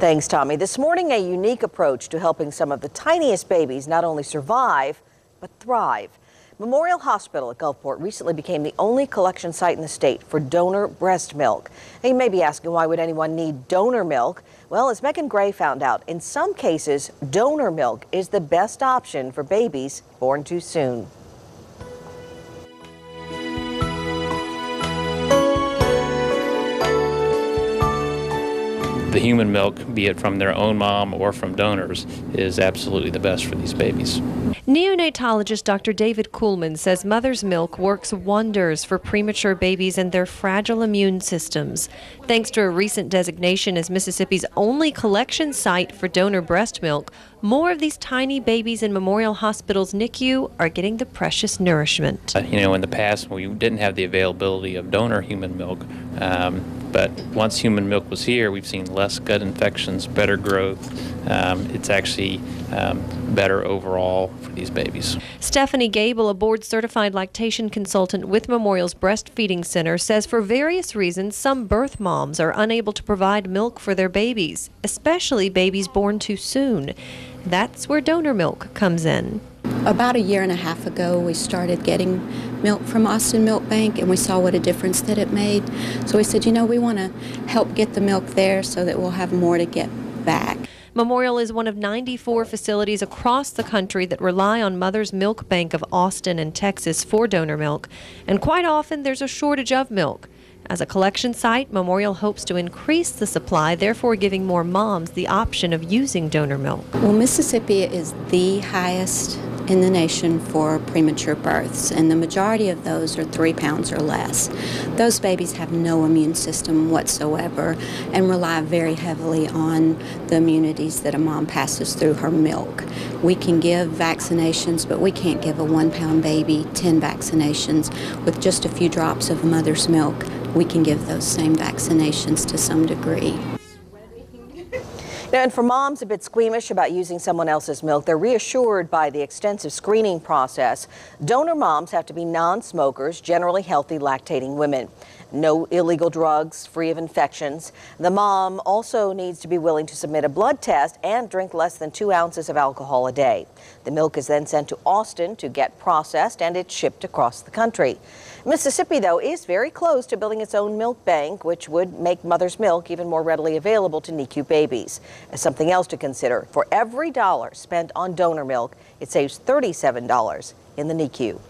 Thanks, Tommy. This morning, a unique approach to helping some of the tiniest babies not only survive, but thrive. Memorial Hospital at Gulfport recently became the only collection site in the state for donor breast milk. And you may be asking, why would anyone need donor milk? Well, as Meggan Gray found out, in some cases, donor milk is the best option for babies born too soon. The human milk, be it from their own mom or from donors, is absolutely the best for these babies. Neonatologist Dr. David Kuhlman says mother's milk works wonders for premature babies and their fragile immune systems. Thanks to a recent designation as Mississippi's only collection site for donor breast milk, more of these tiny babies in Memorial Hospital's NICU are getting the precious nourishment. In the past, we didn't have the availability of donor human milk. But once human milk was here, we've seen less gut infections, better growth. It's actually better overall for these babies. Stephanie Gable, a board-certified lactation consultant with Memorial's Breastfeeding Center, says for various reasons, some birth moms are unable to provide milk for their babies, especially babies born too soon. That's where donor milk comes in. About a year and a half ago, we started getting milk from Austin Milk Bank, and we saw what a difference that it made. So we said, we want to help get the milk there so that we'll have more to get back. Memorial is one of 94 facilities across the country that rely on Mother's Milk Bank of Austin and Texas for donor milk, and quite often there's a shortage of milk. As a collection site, Memorial hopes to increase the supply, therefore giving more moms the option of using donor milk. Well, Mississippi is the highest in the nation for premature births, and the majority of those are 3 pounds or less. Those babies have no immune system whatsoever and rely very heavily on the immunities that a mom passes through her milk. We can give vaccinations, but we can't give a 1-pound baby 10 vaccinations. With just a few drops of a mother's milk, we can give those same vaccinations to some degree. And for moms a bit squeamish about using someone else's milk, they're reassured by the extensive screening process. Donor moms have to be non-smokers, generally healthy lactating women. No illegal drugs, free of infections. The mom also needs to be willing to submit a blood test and drink less than 2 ounces of alcohol a day. The milk is then sent to Austin to get processed, and it's shipped across the country. Mississippi, though, is very close to building its own milk bank, which would make mother's milk even more readily available to NICU babies. As something else to consider, for every dollar spent on donor milk, it saves $37 in the NICU.